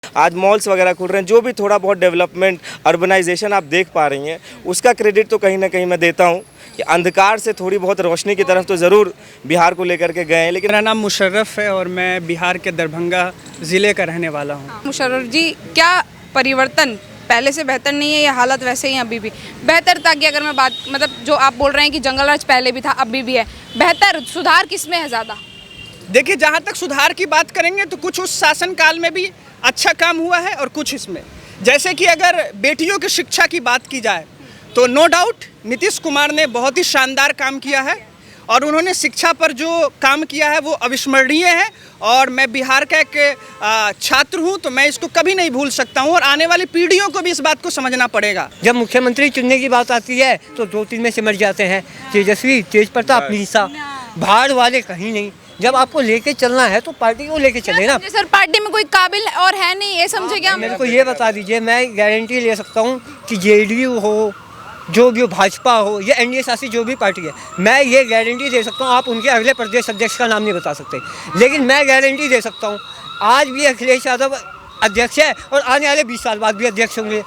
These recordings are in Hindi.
आज मॉल्स वगैरह खुल रहे हैं, जो भी थोड़ा बहुत डेवलपमेंट अर्बनाइजेशन आप देख पा रही हैं, उसका क्रेडिट तो कहीं ना कहीं मैं देता हूं कि अंधकार से थोड़ी बहुत रोशनी की तरफ तो ज़रूर बिहार को लेकर के गए हैं। लेकिन मेरा नाम मुशर्रफ है और मैं बिहार के दरभंगा ज़िले का रहने वाला हूँ। मुशर्रफ जी, क्या परिवर्तन पहले से बेहतर नहीं है या हालत वैसे ही अभी भी बेहतर था? कि अगर मैं बात मतलब जो आप बोल रहे हैं कि जंगल राज पहले भी था अभी भी है, बेहतर सुधार किसमें है ज़्यादा? देखिए, जहाँ तक सुधार की बात करेंगे तो कुछ उस शासनकाल में भी अच्छा काम हुआ है और कुछ इसमें, जैसे कि अगर बेटियों की शिक्षा की बात की जाए तो नो डाउट नीतीश कुमार ने बहुत ही शानदार काम किया है और उन्होंने शिक्षा पर जो काम किया है वो अविस्मरणीय है। और मैं बिहार का एक छात्र हूँ तो मैं इसको कभी नहीं भूल सकता हूँ और आने वाली पीढ़ियों को भी इस बात को समझना पड़ेगा। जब मुख्यमंत्री चुनने की बात आती है तो 2-3 में सिमट जाते हैं, तेजस्वी, तेज प्रताप, निशा, भाड़ वाले कहीं नहीं। जब आपको लेके चलना है तो पार्टी को लेके चले ना। सर, पार्टी में कोई काबिल और है नहीं, ये समझे क्या? मेरे को ये बता दीजिए, मैं गारंटी ले सकता हूँ कि जेडीयू हो, जो भी हो, भाजपा हो या एनडीए शासित जो भी पार्टी है, मैं ये गारंटी दे सकता हूँ। आप उनके अगले प्रदेश अध्यक्ष का नाम नहीं बता सकते, लेकिन मैं गारंटी दे सकता हूँ आज भी अखिलेश यादव अध्यक्ष है और आने वाले 20 साल बाद भी अध्यक्ष होंगे।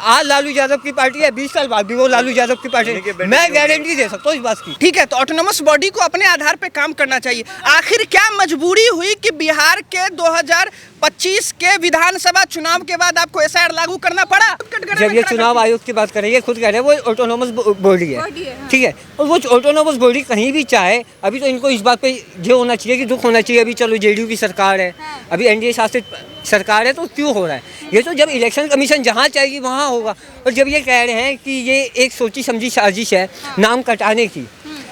आज लालू यादव की पार्टी है, 20 साल बाद भी वो लालू यादव की पार्टी है। मैं गारंटी दे सकता हूँ इस बात की। ठीक है, तो ऑटोनोमस बॉडी को अपने आधार पे काम करना चाहिए। आखिर क्या मजबूरी हुई कि बिहार के 2025 के विधानसभा चुनाव के बाद आपको एसआईआर लागू करना पड़ा? जब ये चुनाव आयोग की बात करेंगे, खुद कह रहे हैं वो ऑटोनोमस बॉडी है, ठीक है। और वो ऑटोनोमस बॉडी कहीं भी चाहे, अभी तो इनको इस बात पे ये होना चाहिए कि दुख होना चाहिए। अभी चलो जेडीयू की सरकार है, अभी एनडीए शासित सरकार है, तो क्यों हो रहा है ये? तो जब इलेक्शन कमीशन जहाँ चाहेगी वहाँ होगा। और जब ये कह रहे हैं कि ये एक सोची समझी साजिश है नाम कटाने की,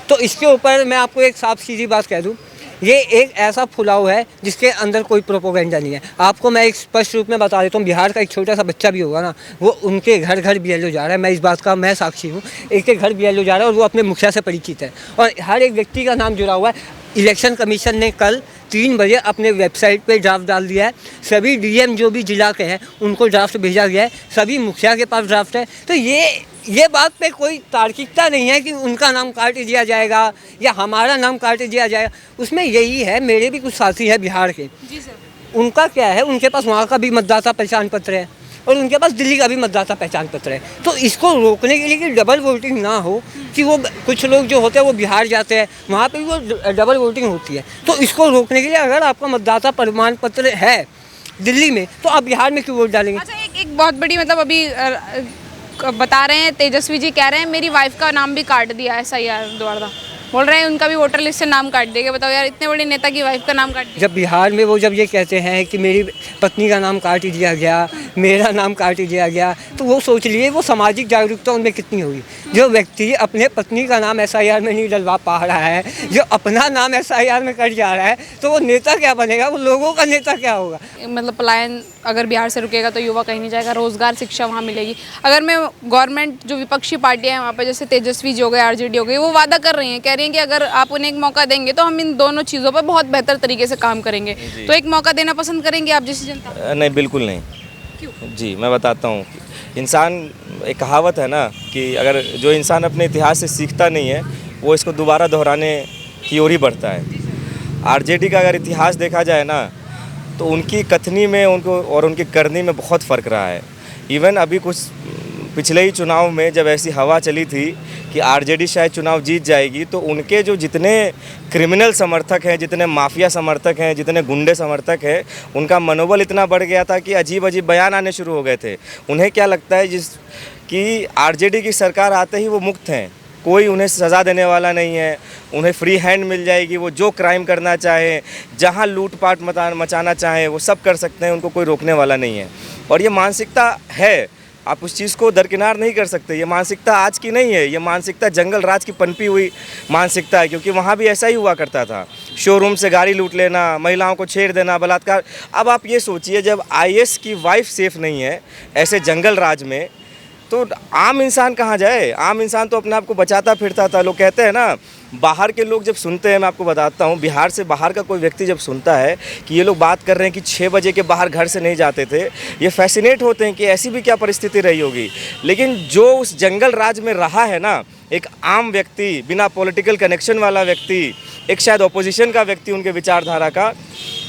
तो इसके ऊपर मैं आपको एक साफ सीधी बात कह दूँ, ये एक ऐसा फुलाव है जिसके अंदर कोई प्रोपोगेंडा नहीं है। आपको मैं एक स्पष्ट रूप में बता देता हूँ, बिहार का एक छोटा सा बच्चा भी होगा ना, वो उनके घर घर बीएलओ जा रहा है। मैं इस बात का मैं साक्षी हूँ। एक के घर बीएलओ जा रहा है और वो अपने मुखिया से परिचित है और हर एक व्यक्ति का नाम जुड़ा हुआ है। इलेक्शन कमीशन ने कल 3 बजे अपने वेबसाइट पे ड्राफ्ट डाल दिया है। सभी डीएम जो भी जिला के हैं उनको ड्राफ्ट भेजा गया है, सभी मुखिया के पास ड्राफ्ट है। तो ये बात पे कोई तार्किकता नहीं है कि उनका नाम काट दिया जाएगा या हमारा नाम काट दिया जाएगा। उसमें यही है, मेरे भी कुछ साथी हैं बिहार के, जी सर। उनका क्या है, उनके पास वहाँ का भी मतदाता पहचान पत्र है और उनके पास दिल्ली का भी मतदाता पहचान पत्र है। तो इसको रोकने के लिए कि डबल वोटिंग ना हो, कि वो कुछ लोग जो होते हैं वो बिहार जाते हैं, वहाँ पे भी वो डबल वोटिंग होती है। तो इसको रोकने के लिए अगर आपका मतदाता प्रमाण पत्र है दिल्ली में तो आप बिहार में क्यों वोट डालेंगे? अच्छा, एक बहुत बड़ी मतलब अभी बता रहे हैं, तेजस्वी जी कह रहे हैं मेरी वाइफ का नाम भी काट दिया है एसआईआर द्वारा, बोल रहे हैं उनका भी वोटर लिस्ट से नाम काट देगा। बताओ यार, इतने बड़े नेता की वाइफ का नाम काट दिया। जब बिहार में वो जब ये कहते हैं कि मेरी पत्नी का नाम काट दिया गया, मेरा नाम काट दिया गया, तो वो सोच लिए वो सामाजिक जागरूकता उनमें कितनी होगी। जो व्यक्ति अपने पत्नी का नाम एसआईआर में नहीं डलवा पा रहा है, जो अपना नाम एसआईआर में कट जा रहा है, तो वो नेता क्या बनेगा? वो लोगों का नेता क्या होगा? मतलब पलायन अगर बिहार से रुकेगा तो युवा कहीं नहीं जाएगा, रोजगार शिक्षा वहाँ मिलेगी। अगर मैं गवर्नमेंट जो विपक्षी पार्टियां हैं वहाँ पे, जैसे तेजस्वी जी हो गए, आरजेडी हो गई, वो वादा कर रही हैं, कह रही हैं कि अगर आप उन्हें एक मौका देंगे तो हम इन दोनों चीज़ों पर बहुत बेहतर तरीके से काम करेंगे। तो एक मौका देना पसंद करेंगे आप जैसी जनता? नहीं, बिल्कुल नहीं। क्यों? जी, मैं बताता हूँ। इंसान, एक कहावत है ना कि अगर जो इंसान अपने इतिहास से सीखता नहीं है वो इसको दोबारा दोहराने की ओर ही बढ़ता है। आरजेडी का अगर इतिहास देखा जाए ना तो उनकी कथनी में उनको और उनकी करनी में बहुत फ़र्क रहा है। इवन अभी कुछ पिछले ही चुनाव में जब ऐसी हवा चली थी कि आरजेडी शायद चुनाव जीत जाएगी, तो उनके जो जितने क्रिमिनल समर्थक हैं, जितने माफिया समर्थक हैं, जितने गुंडे समर्थक हैं, उनका मनोबल इतना बढ़ गया था कि अजीब अजीब बयान आने शुरू हो गए थे। उन्हें क्या लगता है कि आरजेडी की सरकार आते ही वो मुक्त हैं, कोई उन्हें सज़ा देने वाला नहीं है, उन्हें फ्री हैंड मिल जाएगी, वो जो क्राइम करना चाहे, जहां लूटपाट मचाना चाहे वो सब कर सकते हैं, उनको कोई रोकने वाला नहीं है। और ये मानसिकता है, आप उस चीज़ को दरकिनार नहीं कर सकते। ये मानसिकता आज की नहीं है, ये मानसिकता जंगल राज की पनपी हुई मानसिकता है, क्योंकि वहाँ भी ऐसा ही हुआ करता था। शोरूम से गाड़ी लूट लेना, महिलाओं को छेड़ देना, बलात्कार। अब आप ये सोचिए, जब आईएएस की वाइफ सेफ नहीं है ऐसे जंगल राज में, तो आम इंसान कहाँ जाए? आम इंसान तो अपने आप को बचाता फिरता था। लोग कहते हैं ना, बाहर के लोग जब सुनते हैं, मैं आपको बताता हूँ, बिहार से बाहर का कोई व्यक्ति जब सुनता है कि ये लोग बात कर रहे हैं कि 6 बजे के बाहर घर से नहीं जाते थे, ये फैसिनेट होते हैं कि ऐसी भी क्या परिस्थिति रही होगी। लेकिन जो उस जंगल राज में रहा है ना, एक आम व्यक्ति, बिना पॉलिटिकल कनेक्शन वाला व्यक्ति, एक शायद ऑपोजिशन का व्यक्ति उनके विचारधारा का,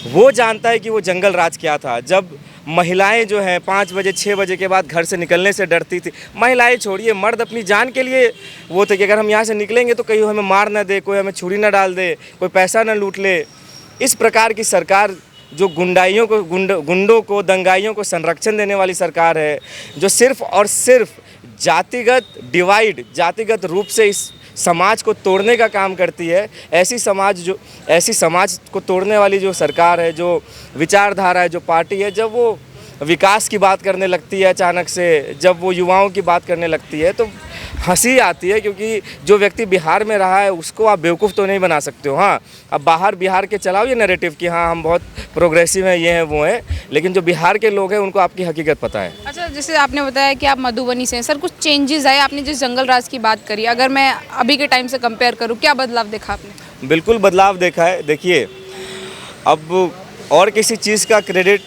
वो जानता है कि वो जंगल राज क्या था। जब महिलाएं जो हैं 5 बजे 6 बजे के बाद घर से निकलने से डरती थी। महिलाएं छोड़िए, मर्द अपनी जान के लिए वो थे कि अगर हम यहाँ से निकलेंगे तो कहीं हमें मार ना दे, कोई हमें छुरी ना डाल दे, कोई पैसा ना लूट ले। इस प्रकार की सरकार जो गुंडों को दंगाइयों को संरक्षण देने वाली सरकार है, जो सिर्फ और सिर्फ जातिगत रूप से इस समाज को तोड़ने का काम करती है, ऐसी समाज को तोड़ने वाली जो सरकार है, जो विचारधारा है, जो पार्टी है, जब वो विकास की बात करने लगती है अचानक से, जब वो युवाओं की बात करने लगती है तो हंसी आती है, क्योंकि जो व्यक्ति बिहार में रहा है उसको आप बेवकूफ़ तो नहीं बना सकते हो। हाँ, अब बाहर बिहार के चलाओ ये नैरेटिव कि हाँ हम बहुत प्रोग्रेसिव हैं, ये हैं वो हैं, लेकिन जो बिहार के लोग हैं उनको आपकी हकीकत पता है। अच्छा, जैसे आपने बताया कि आप मधुबनी से हैं सर, कुछ चेंजेस आए? आपने जिस जंगल राज की बात करी, अगर मैं अभी के टाइम से कंपेयर करूँ, क्या बदलाव देखा आपने? बिल्कुल बदलाव देखा है। देखिए, अब और किसी चीज़ का क्रेडिट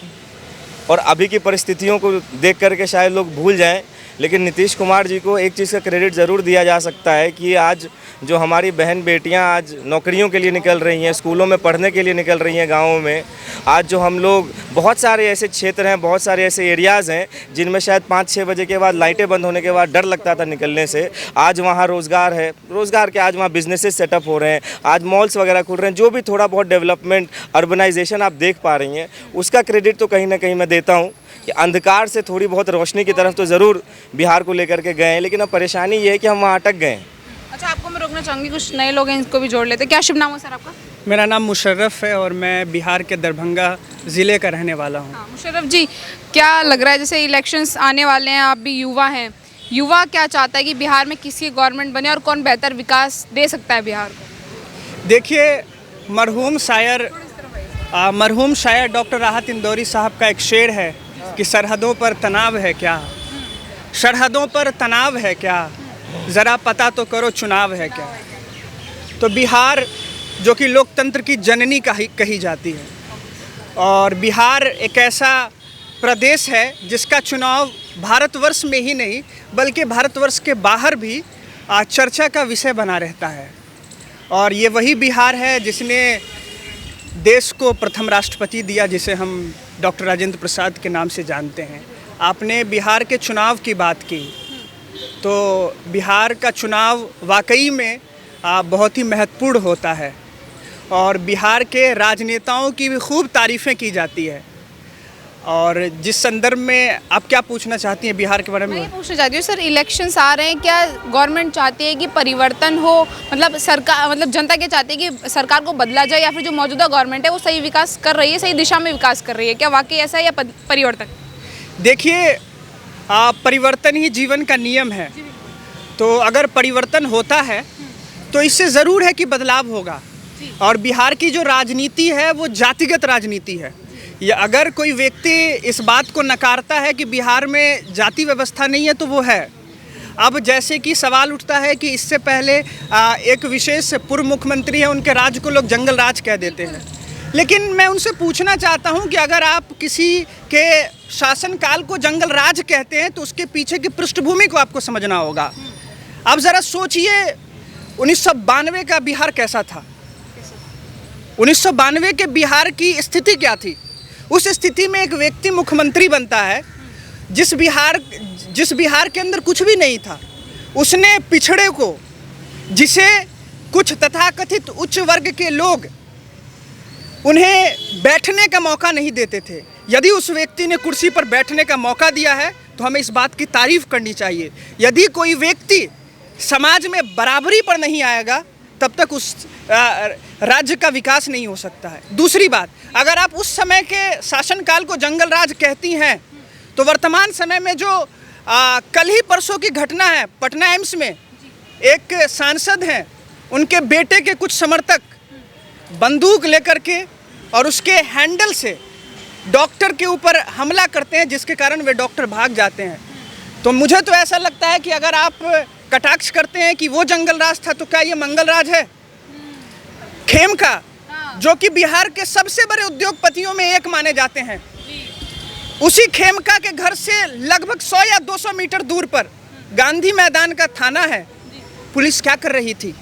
और अभी की परिस्थितियों को देख करके शायद लोग भूल जाएं, लेकिन नीतीश कुमार जी को एक चीज़ का क्रेडिट ज़रूर दिया जा सकता है कि आज जो हमारी बहन बेटियां आज नौकरियों के लिए निकल रही हैं, स्कूलों में पढ़ने के लिए निकल रही हैं, गाँवों में आज जो हम लोग, बहुत सारे ऐसे क्षेत्र हैं, बहुत सारे ऐसे एरियाज़ हैं जिनमें शायद 5-6 बजे के बाद लाइटें बंद होने के बाद डर लगता था निकलने से, आज वहाँ रोज़गार है, रोज़गार के आज वहाँ बिजनेसेस सेटअप हो रहे हैं, आज मॉल्स वगैरह खुल रहे हैं, जो भी थोड़ा बहुत डेवलपमेंट, अर्बनाइजेशन आप देख पा रही हैं, उसका क्रेडिट तो कहीं ना कहीं मैं देता हूँ कि अंधकार से थोड़ी बहुत रोशनी की तरफ तो ज़रूर बिहार को लेकर के गए हैं, लेकिन अब परेशानी ये है कि हम वहाँ अटक गए हैं। अच्छा, आपको मैं रोकना चाहूँगी, कुछ नए लोग हैं, इनको भी जोड़ लेते। क्या शुभ नाम है सर आपका? मेरा नाम मुशर्रफ है और मैं बिहार के दरभंगा ज़िले का रहने वाला हूँ। हाँ, मुशर्रफ जी, क्या लग रहा है, जैसे इलेक्शंस आने वाले हैं, आप भी युवा हैं, युवा क्या चाहता है कि बिहार में किसकी गवर्नमेंट बने और कौन बेहतर विकास दे सकता है बिहार को? देखिए, मरहूम शायर डॉक्टर राहत इंदौरी साहब का एक शेर है कि सरहदों पर तनाव है क्या, सरहदों पर तनाव है क्या, ज़रा पता तो करो चुनाव है क्या। तो बिहार जो कि लोकतंत्र की जननी कही जाती है, और बिहार एक ऐसा प्रदेश है जिसका चुनाव भारतवर्ष में ही नहीं बल्कि भारतवर्ष के बाहर भी चर्चा का विषय बना रहता है। और ये वही बिहार है जिसने देश को प्रथम राष्ट्रपति दिया, जिसे हम डॉक्टर राजेंद्र प्रसाद के नाम से जानते हैं। आपने बिहार के चुनाव की बात की, तो बिहार का चुनाव वाकई में बहुत ही महत्वपूर्ण होता है और बिहार के राजनेताओं की भी खूब तारीफ़ें की जाती है। और जिस संदर्भ में आप क्या पूछना चाहती हैं बिहार के बारे में? मैं पूछना चाहती हूँ सर, इलेक्शंस आ रहे हैं, क्या गवर्नमेंट चाहती है कि परिवर्तन हो, मतलब सरकार, मतलब जनता क्या चाहती है कि सरकार को बदला जाए, या फिर जो मौजूदा गवर्नमेंट है वो सही विकास कर रही है, सही दिशा में विकास कर रही है? क्या वाकई ऐसा है या परिवर्तन? देखिए, परिवर्तन ही जीवन का नियम है, तो अगर परिवर्तन होता है तो इससे ज़रूर है कि बदलाव होगा। और बिहार की जो राजनीति है वो जातिगत राजनीति है। या अगर कोई व्यक्ति इस बात को नकारता है कि बिहार में जाति व्यवस्था नहीं है तो वो है। अब जैसे कि सवाल उठता है कि इससे पहले एक विशेष पूर्व मुख्यमंत्री है, उनके राज को लोग जंगल राज कह देते हैं, लेकिन मैं उनसे पूछना चाहता हूं कि अगर आप किसी के शासनकाल को जंगल राज कहते हैं तो उसके पीछे की पृष्ठभूमि को आपको समझना होगा। आप ज़रा सोचिए 1992 का बिहार कैसा था, 1992 के बिहार की स्थिति क्या थी। उस स्थिति में एक व्यक्ति मुख्यमंत्री बनता है जिस बिहार के अंदर कुछ भी नहीं था। उसने पिछड़े को, जिसे कुछ तथाकथित उच्च वर्ग के लोग उन्हें बैठने का मौका नहीं देते थे, यदि उस व्यक्ति ने कुर्सी पर बैठने का मौका दिया है तो हमें इस बात की तारीफ़ करनी चाहिए। यदि कोई व्यक्ति समाज में बराबरी पर नहीं आएगा तब तक उस राज्य का विकास नहीं हो सकता है। दूसरी बात, अगर आप उस समय के शासनकाल को जंगल राज कहती हैं तो वर्तमान समय में जो कल ही परसों की घटना है, पटना एम्स में एक सांसद हैं, उनके बेटे के कुछ समर्थक बंदूक लेकर के और उसके हैंडल से डॉक्टर के ऊपर हमला करते हैं, जिसके कारण वे डॉक्टर भाग जाते हैं। तो मुझे तो ऐसा लगता है कि अगर आप कटाक्ष करते हैं कि वो जंगल राज था तो क्या ये मंगल राज है? खेमका, जो कि बिहार के सबसे बड़े उद्योगपतियों में एक माने जाते हैं, उसी खेमका के घर से लगभग 100 या 200 मीटर दूर पर गांधी मैदान का थाना है। पुलिस क्या कर रही थी?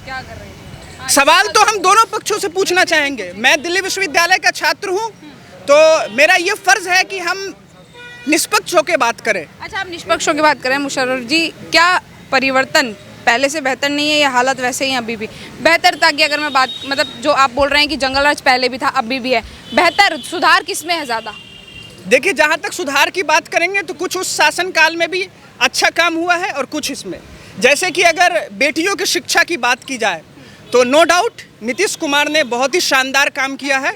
सवाल तो हम दोनों पक्षों से पूछना चाहेंगे। मैं दिल्ली विश्वविद्यालय का छात्र हूं, तो मेरा ये फर्ज है कि हम निष्पक्ष होकर बात करें। अच्छा, आप निष्पक्ष की बात करें मुशर्रफ जी, क्या परिवर्तन पहले से बेहतर नहीं है या हालत वैसे ही अभी भी? बेहतरता की अगर मैं बात, मतलब जो आप बोल रहे हैं कि जंगल राज पहले भी था अभी भी है, बेहतर सुधार किस में है ज़्यादा? देखिए, जहाँ तक सुधार की बात करेंगे तो कुछ उस शासनकाल में भी अच्छा काम हुआ है और कुछ इसमें, जैसे कि अगर बेटियों की शिक्षा की बात की जाए तो नो डाउट नीतीश कुमार ने बहुत ही शानदार काम किया है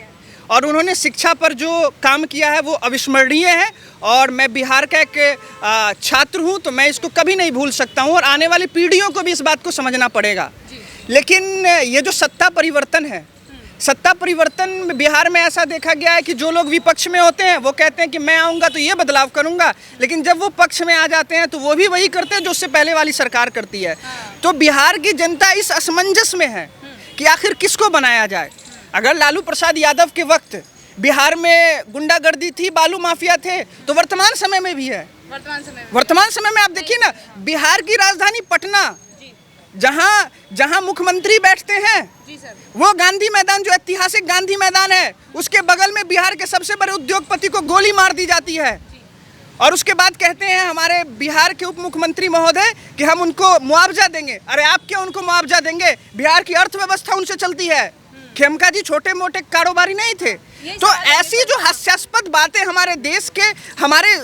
और उन्होंने शिक्षा पर जो काम किया है वो अविस्मरणीय है। और मैं बिहार का एक छात्र हूँ तो मैं इसको कभी नहीं भूल सकता हूँ और आने वाली पीढ़ियों को भी इस बात को समझना पड़ेगा। लेकिन ये जो सत्ता परिवर्तन है, सत्ता परिवर्तन में बिहार में ऐसा देखा गया है कि जो लोग विपक्ष में होते हैं वो कहते हैं कि मैं आऊँगा तो ये बदलाव करूँगा, लेकिन जब वो पक्ष में आ जाते हैं तो वो भी वही करते हैं जो उससे पहले वाली सरकार करती है। तो बिहार की जनता इस असमंजस में है कि आखिर किसको बनाया जाए। अगर लालू प्रसाद यादव के वक्त बिहार में गुंडागर्दी थी, बालू माफिया थे, तो वर्तमान समय में भी है। वर्तमान समय में आप देखिए ना, बिहार की राजधानी पटना, जहां मुख्यमंत्री बैठते हैं, वो गांधी मैदान, जो ऐतिहासिक गांधी मैदान है, उसके बगल में बिहार के सबसे बड़े उद्योगपति को गोली मार दी जाती है। और उसके बाद कहते हैं हमारे बिहार के उप मुख्यमंत्री महोदय कि हम उनको मुआवजा देंगे। अरे आप क्या उनको मुआवजा देंगे? बिहार की अर्थव्यवस्था उनसे चलती है। खेमका जी छोटे मोटे कारोबारी नहीं थे। तो ऐसी जो हास्यास्पद बातें हमारे देश के, हमारे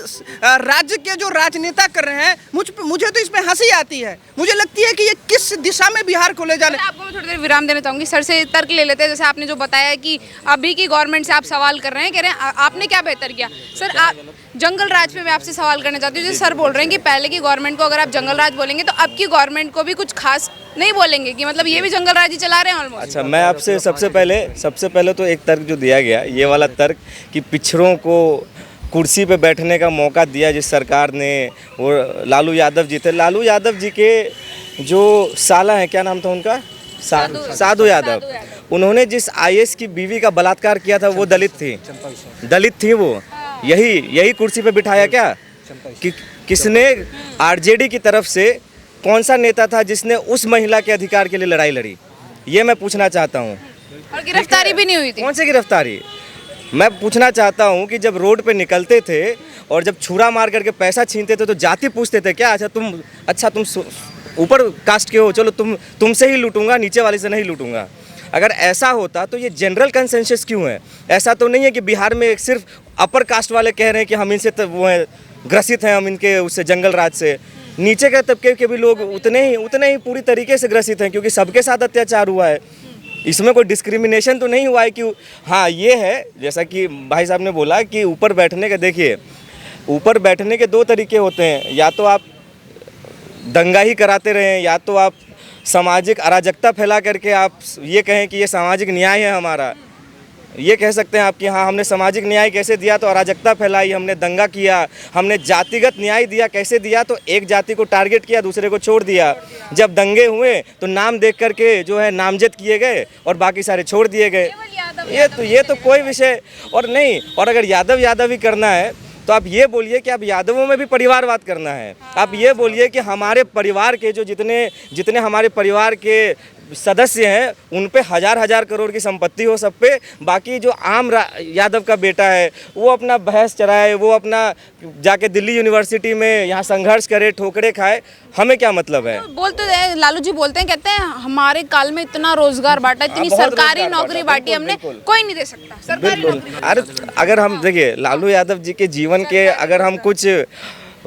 राज्य के जो राजनेता कर रहे हैं, मुझे तो इसमें हंसी आती है। मुझे लगती है कि ये किस दिशा में बिहार को ले जाने। आपको मैं थोड़ी देर विराम देना चाहूँगी। सर से तर्क ले लेते हैं। जैसे आपने जो बताया कि अभी की गवर्नमेंट से आप सवाल कर रहे हैं, कह रहे हैं आपने क्या बेहतर किया। सर, आप जंगल राज पे मैं आपसे सवाल करना चाहती हूँ। जैसे सर बोल रहे हैं कि पहले की गवर्नमेंट को अगर आप जंगल राज बोलेंगे तो अब की गवर्नमेंट को भी कुछ खास नहीं बोलेंगे, कि मतलब ये भी जंगल राज ही चला रहे हैं ऑलमोस्ट। अच्छा, मैं आपसे सबसे पहले तो एक तर्क जो दिया गया, ये वाला तर्क कि पिछड़ों को कुर्सी पे बैठने का मौका दिया जिस सरकार ने, वो लालू यादव जी थे। लालू यादव जी के जो साला हैं, क्या नाम था उनका? साधु यादव। उन्होंने जिस आईएएस की बीवी का बलात्कार किया था वो दलित थी वो। यही कुर्सी पे बिठाया क्या? किसने? आरजेडी की तरफ से कौन सा नेता था जिसने उस महिला के अधिकार के लिए लड़ाई लड़ी? ये मैं पूछना चाहता हूँ। और गिरफ्तारी भी नहीं हुई थी। कौन सी गिरफ्तारी? मैं पूछना चाहता हूँ कि जब रोड पे निकलते थे और जब छुरा मार करके पैसा छीनते थे तो जाति पूछते थे क्या? अच्छा तुम ऊपर कास्ट के हो, चलो तुमसे ही लूटूंगा, नीचे वाले से नहीं लूटूंगा। अगर ऐसा होता तो ये जनरल कंसेंसस क्यों है? ऐसा तो नहीं है कि बिहार में सिर्फ अपर कास्ट वाले कह रहे हैं कि हम इनसे वो है ग्रसित हैं, हम इनके उससे जंगल राज से। नीचे के तबके के भी लोग उतने ही पूरी तरीके से ग्रसित हैं, क्योंकि सबके साथ अत्याचार हुआ है। इसमें कोई डिस्क्रिमिनेशन तो नहीं हुआ है कि हाँ ये है, जैसा कि भाई साहब ने बोला कि ऊपर बैठने का, देखिए ऊपर बैठने के दो तरीके होते हैं, या तो आप दंगा ही कराते रहें, या तो आप सामाजिक अराजकता फैला करके आप ये कहें कि ये सामाजिक न्याय है हमारा। ये कह सकते हैं आप कि हाँ हमने सामाजिक न्याय कैसे दिया, तो अराजकता फैलाई, हमने दंगा किया, हमने जातिगत न्याय दिया। कैसे दिया? तो एक जाति को टारगेट किया, दूसरे को छोड़ दिया। जब दंगे हुए तो नाम देख करके जो है नामजद किए गए और बाकी सारे छोड़ दिए गए। ये तो कोई विषय और नहीं। और अगर यादव ही करना है तो आप ये बोलिए कि आप यादवों में भी परिवारवाद करना है। आप ये बोलिए कि हमारे परिवार के जो जितने हमारे परिवार के सदस्य हैं उन पे हजार करोड़ की संपत्ति हो सब पे, बाकी जो आम यादव का बेटा है वो अपना भैंस चराए, वो अपना जाके दिल्ली यूनिवर्सिटी में यहाँ संघर्ष करे, ठोकरे खाए, हमें क्या मतलब है? बोलते हैं लालू जी, बोलते हैं, कहते हैं हमारे काल में इतना रोजगार बांटा, इतनी सरकारी नौकरी बांटी हमने, कोई नहीं दे सकता सरकारी नौकरी। अरे अगर हम देखिए लालू यादव जी के जीवन के अगर हम कुछ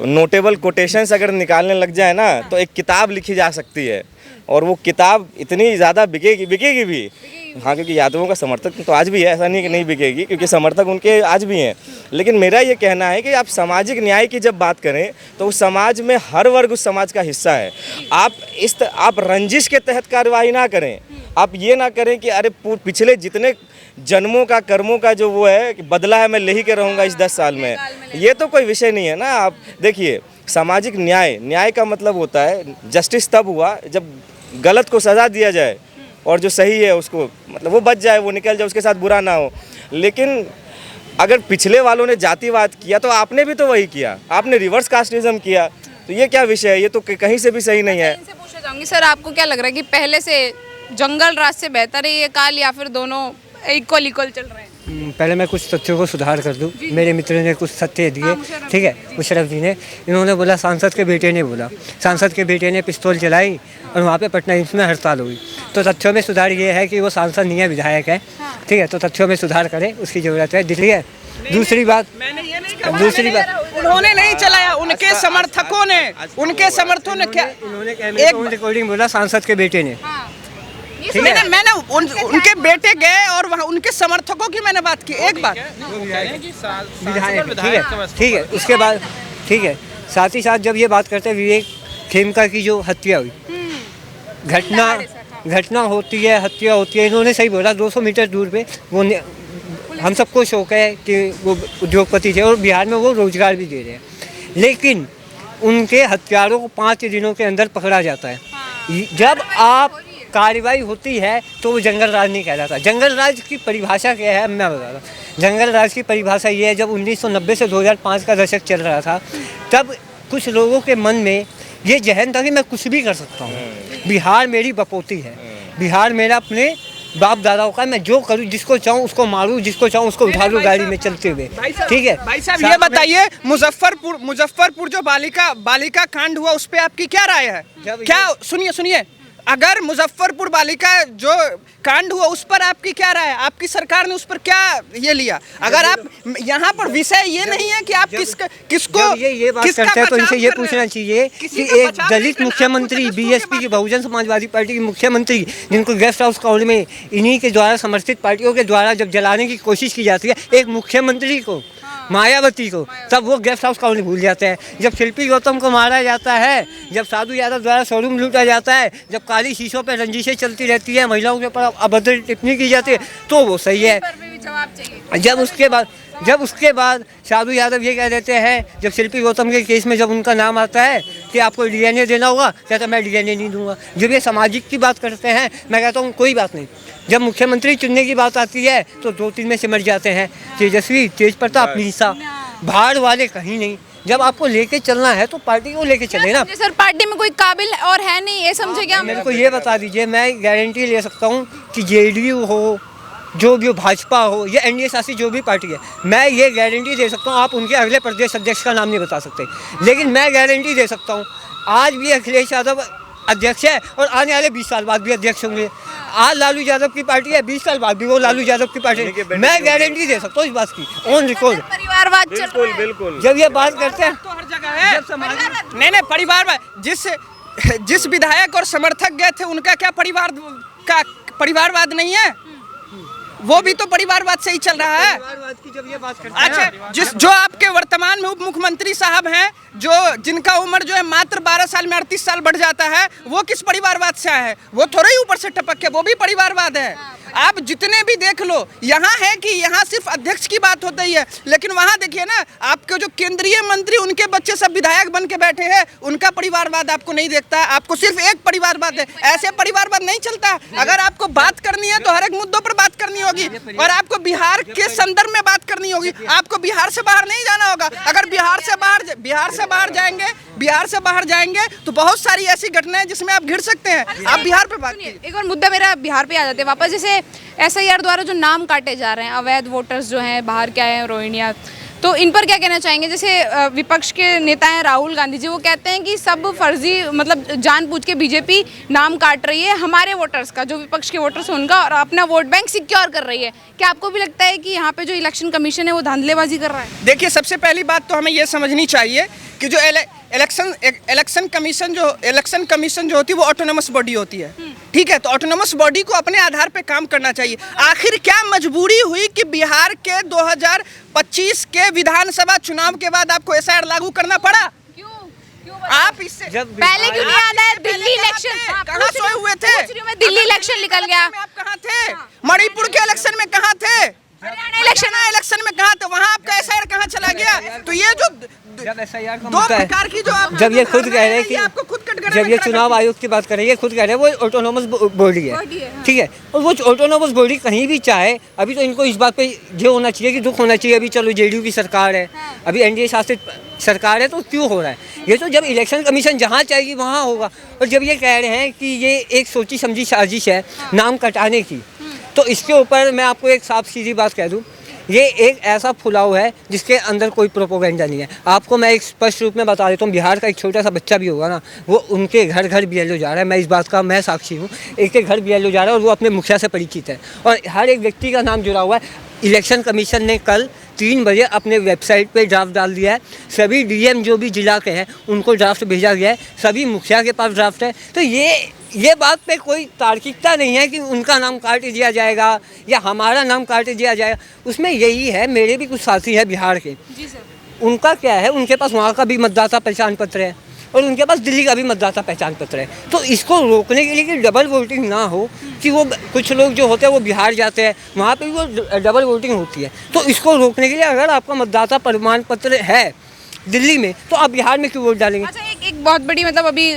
नोटेबल कोटेशंस अगर निकालने लग जाए ना तो एक किताब लिखी जा सकती है, और वो किताब इतनी ज़्यादा बिकेगी भी। हाँ, क्योंकि यादवों का समर्थक तो आज भी है, ऐसा नहीं कि नहीं बिकेगी, क्योंकि समर्थक उनके आज भी हैं। लेकिन मेरा ये कहना है कि आप सामाजिक न्याय की जब बात करें तो उस समाज में हर वर्ग उस समाज का हिस्सा है। आप रंजिश के तहत कार्रवाई ना करें। आप ये ना करें कि अरे पिछले जितने जन्मों का कर्मों का जो वो है कि बदला है मैं ले ही के रहूँगा इस 10 साल में, ये तो कोई विषय नहीं है ना। आप देखिए सामाजिक न्याय का मतलब होता है जस्टिस तब हुआ जब गलत को सज़ा दिया जाए और जो सही है उसको मतलब वो बच जाए, वो निकल जाए, उसके साथ बुरा ना हो। लेकिन अगर पिछले वालों ने जातिवाद किया तो आपने भी तो वही किया, आपने रिवर्स कास्टिज्म किया, तो ये क्या विषय है? ये तो कहीं से भी सही नहीं है। इनसे पूछना चाहूँगी सर, आपको क्या लग रहा है कि पहले से जंगल राज से बेहतर है ये काल, या फिर दोनों इक्वल चल रहे हैं? पहले मैं कुछ तथ्यों को सुधार कर दूं। मेरे मित्र ने कुछ तथ्य दिए, ठीक है, मुशर्रफ जी ने। इन्होंने बोला सांसद के बेटे ने बोला, सांसद के बेटे ने पिस्तौल चलाई और वहाँ पे पटना एम्स में हड़ताल हुई। तो तथ्यों में सुधार ये है कि वो सांसद नहीं है, विधायक है, ठीक है। तो तथ्यों में सुधार करें, उसकी ज़रूरत है, ठीक है। दूसरी बात, मैंने ये नहीं कहा, दूसरी बात, उन्होंने नहीं चलाया, उनके समर्थकों ने, उनके समर्थकों ने क्या इन्होंने कैमरे रिकॉर्डिंग बोला सांसद के बेटे ने। मैंने उनके बेटे गए और वहाँ उनके समर्थकों की मैंने बात की। एक बात विधायक, ठीक है। उसके बाद ठीक है, साथ ही साथ जब ये बात करते हैं विवेक खेमका की जो हत्या हुई, घटना होती है, हत्या होती है, इन्होंने सही बोला। 200 मीटर दूर पे वो हम सबको शौक है कि वो उद्योगपति थे और बिहार में वो रोजगार भी दे रहे हैं, लेकिन उनके हत्यारों को 5 दिनों के अंदर पकड़ा जाता है। जब आप कार्रवाई होती है तो वो जंगल राज नहीं कहलाता। जंगल राज की परिभाषा क्या है मैं बता रहा हूँ। जंगल राज की परिभाषा ये है, जब 1990 से 2005 का दशक चल रहा था, तब कुछ लोगों के मन में ये जहन था कि मैं कुछ भी कर सकता हूँ, बिहार मेरी बपोती है, बिहार मेरा अपने बाप दादाओं का, मैं जो करूँ, जिसको चाहूँ उसको मारूँ, जिसको चाहूँ उसको उठा लूँ गाड़ी में चलते हुए, ठीक है। भाई साहब ये बताइए, मुजफ्फरपुर जो बालिका कांड हुआ उस पर आपकी क्या राय है? क्या सुनिए, अगर मुजफ्फरपुर बालिका जो कांड हुआ उस पर आपकी क्या राय है? आपकी सरकार ने उस पर क्या ये लिया? अगर आप यहाँ पर विषय ये नहीं है कि आप किसको ये बात करते हैं तो इनसे ये पूछना चाहिए कि एक दलित मुख्यमंत्री, बीएसपी की, बहुजन समाजवादी पार्टी की मुख्यमंत्री, जिनको गेस्ट हाउस कॉल में इन्हीं के द्वारा समर्थित पार्टियों के द्वारा जब जलाने की कोशिश की जाती है एक मुख्यमंत्री को, मायावती को, तब वो गेस्ट हाउस कॉलोनी भूल जाते हैं। जब शिल्पी गौतम को मारा जाता है, जब साधु यादव द्वारा शोरूम लूटा जाता है, जब काली शीशों पर रंजिशें चलती रहती है, महिलाओं के ऊपर अभद्र टिप्पणी की जाती है, तो वो सही है। जब उसके बाद साधु यादव ये कह देते हैं, जब शिल्पी गौतम के केस में जब उनका नाम आता है कि आपको डीएनए देना होगा, कहता मैं डीएनए नहीं दूंगा। जब ये सामाजिक की बात करते हैं, मैं कहता हूँ कोई बात नहीं। जब मुख्यमंत्री चुनने की बात आती है तो 2-3 में सिमट जाते हैं, तेजस्वी, तेज प्रताप, निशा, बाहर वाले कहीं नहीं। जब आपको लेके चलना है तो पार्टी को लेके चले ना। सर पार्टी में कोई काबिल और है नहीं, ये समझे क्या? मेरे को ये बता दीजिए, मैं गारंटी ले सकता हूँ कि जेडीयू हो, जो भी हो, भाजपा हो या एनडीए शासित जो भी पार्टी है, मैं ये गारंटी दे सकता हूँ, आप उनके अगले प्रदेश अध्यक्ष का नाम नहीं बता सकते, लेकिन मैं गारंटी दे सकता हूँ आज भी अखिलेश यादव अध्यक्ष है और आने वाले 20 साल बाद भी अध्यक्ष होंगे। आज लालू यादव की पार्टी है, 20 साल बाद भी वो लालू यादव की पार्टी है। मैं गारंटी दे सकता हूँ इस बात की, ऑन रिकॉर्ड। परिवारवाद चल रहा है। बिल्कुल। जब ये बात करते हैं तो हर जगह है। नहीं परिवारवाद, जिस विधायक और समर्थक गए थे उनका क्या परिवारवाद नहीं है? वो भी तो परिवारवाद से ही चल रहा है। जब ये बात करते हैं, अच्छा, जो आपके वर्तमान में उप मुख्यमंत्री साहब हैं, जिनका उम्र जो है मात्र 12 साल में 38 साल बढ़ जाता है, वो किस परिवारवाद से आए हैं? वो थोड़ा ही ऊपर से टपक के, वो भी परिवारवाद है। आप जितने भी देख लो, यहाँ है कि यहाँ सिर्फ अध्यक्ष की बात होती है, लेकिन वहाँ देखिए ना, आपके जो केंद्रीय मंत्री, उनके बच्चे सब विधायक बन के बैठे हैं, उनका परिवारवाद आपको नहीं देखता। आपको सिर्फ एक परिवारवाद है, ऐसे परिवारवाद नहीं चलता। अगर आपको बात करनी है तो हर एक मुद्दों पर बात करनी होगी, और आपको बिहार के संदर्भ में बात करनी होगी। आपको बिहार से बाहर नहीं जाना होगा। अगर बिहार से बाहर जाएंगे तो बहुत सारी ऐसी घटनाएं जिसमें आप घिर सकते हैं। आप बिहार पे बात कीजिए। एक और मुद्दा मेरा बिहार पे आ जाते हैं वापस, जैसे एसआईआर द्वारा जो नाम काटे जा रहे हैं, अवैध वोटर्स जो हैं बाहर के आए हैं, रोहिंग्या, तो इन पर क्या कहना चाहेंगे? जैसे विपक्ष के नेता हैं राहुल गांधी जी, वो कहते हैं कि सब फर्जी, मतलब जानबूझ के बीजेपी नाम काट रही है हमारे वोटर्स का, जो विपक्ष के वोटर्स हैं उनका, और अपना वोट बैंक सिक्योर कर रही है। क्या आपको भी लगता है कि यहाँ पे जो इलेक्शन कमीशन है वो धांधलेबाजी कर रहा है? देखिए, सबसे पहली बात तो हमें ये समझनी चाहिए कि जो इलेक्शन कमीशन जो होती है वो ऑटोनोमस बॉडी होती है, ठीक है। तो ऑटोनोमस बॉडी को अपने आधार पे काम करना चाहिए। आखिर क्या मजबूरी हुई कि बिहार के 2025 के विधानसभा चुनाव के बाद आपको एसआईआर लागू करना पड़ा? आप इससे पहले क्यों नहीं आना है? दिल्ली इलेक्शन कहाँ सोए हुए थे? दिल्ली इलेक्शन निकल गया, आप कहाँ थे? मणिपुर के इलेक्शन में कहाँ थे? हरियाणा इलेक्शन में कहाँ थे? वहाँ आपका एसआईआर कहाँ चला गया? तो ये जो जब एसआईआर का दो प्रकार की जो आप जब ये खुद कह रहे हैं कि आपको खुद कटघरे जब में ये खड़ा चुनाव आयोग की बात कर रहे हैं, ये खुद कह रहे हैं वो ऑटोनोमस बॉडी है, ठीक है। और वो ऑटोनोमस बॉडी कहीं भी चाहे, अभी तो इनको इस बात पे ये होना चाहिए कि दुख होना चाहिए, अभी चलो जेडीयू की सरकार है, अभी एनडीए शासित सरकार है, तो क्यों हो रहा है ये? तो जब इलेक्शन कमीशन जहाँ चाहेगी वहाँ होगा। और जब ये कह रहे हैं कि ये एक सोची समझी साजिश है नाम कटाने की, तो इसके ऊपर मैं आपको एक साफ सीधी बात कह दूँ ये एक ऐसा फुलाव है जिसके अंदर कोई प्रोपोगेंडा नहीं है। आपको मैं एक स्पष्ट रूप में बता देता हूँ, बिहार का एक छोटा सा बच्चा भी होगा ना, वो उनके घर घर BLO जा रहा है, मैं इस बात का मैं साक्षी हूँ। एक के घर BLO जा रहा है और वो अपने मुखिया से परिचित है और हर एक व्यक्ति का नाम जुड़ा हुआ है। इलेक्शन कमीशन ने कल 3 बजे अपने वेबसाइट पे ड्राफ्ट डाल दिया है। सभी DM जो भी जिला के हैं उनको ड्राफ्ट भेजा गया है, सभी मुखिया के पास ड्राफ्ट है। तो ये बात पे कोई तार्किकता नहीं है कि उनका नाम काट दिया जाएगा या हमारा नाम काट दिया जाएगा। उसमें यही है, मेरे भी कुछ साथी हैं बिहार के, जी सर, उनका क्या है, उनके पास वहाँ का भी मतदाता पहचान पत्र है और उनके पास दिल्ली का भी मतदाता पहचान पत्र है। तो इसको रोकने के लिए कि डबल वोटिंग ना हो, कि वो कुछ लोग जो होते हैं वो बिहार जाते हैं, वहाँ पे भी वो डबल वोटिंग होती है। तो इसको रोकने के लिए अगर आपका मतदाता प्रमाण पत्र है दिल्ली में तो आप बिहार में क्यों वोट डालेंगे? अच्छा, एक बहुत बड़ी मतलब अभी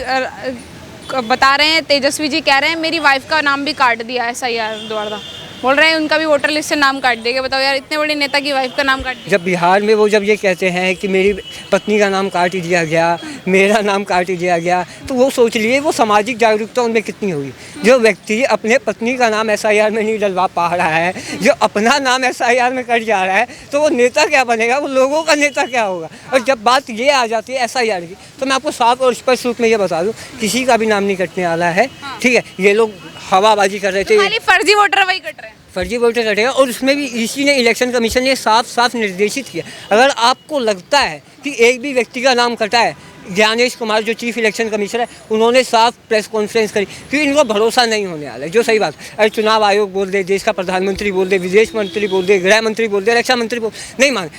बता रहे हैं, तेजस्वी जी कह रहे हैं मेरी वाइफ का नाम भी काट दिया SIR द्वारा, बोल रहे हैं उनका भी वोटर लिस्ट से नाम काट देगा। बताओ यार, इतने बड़े नेता की वाइफ का नाम काट दिया। जब बिहार में वो जब ये कहते हैं कि मेरी पत्नी का नाम काट दिया गया, मेरा नाम काट दिया गया, तो वो सोच लिए वो सामाजिक जागरूकता उनमें कितनी होगी। जो व्यक्ति अपने पत्नी का नाम SIR में नहीं डलवा पा रहा है, जो अपना नाम SIR में कट जा रहा है, तो वो नेता क्या बनेगा, वो लोगों का नेता क्या होगा। और जब बात ये आ जाती है SIR की, तो मैं आपको साफ और स्पष्ट रूप में ये बता दूँ, किसी का भी नाम नहीं कटने वाला है। ठीक है, ये लोग हवाबाजी कर रहे थे, खाली फर्जी वोटर वही कट रहे हैं। फर्जी वोटर कटेगा। और उसमें भी इसी ने इलेक्शन कमीशन ने साफ साफ निर्देशित किया, अगर आपको लगता है कि एक भी व्यक्ति का नाम कटा है, ज्ञानेश कुमार जो चीफ इलेक्शन कमिश्नर है, उन्होंने साफ प्रेस कॉन्फ्रेंस करी, क्योंकि इनको भरोसा नहीं होने वाला है। जो सही बात, अरे चुनाव आयोग बोल दे, देश का प्रधानमंत्री बोल दे, विदेश मंत्री बोल दे, गृह मंत्री बोल दे, रक्षा मंत्री बोल, नहीं मांगे।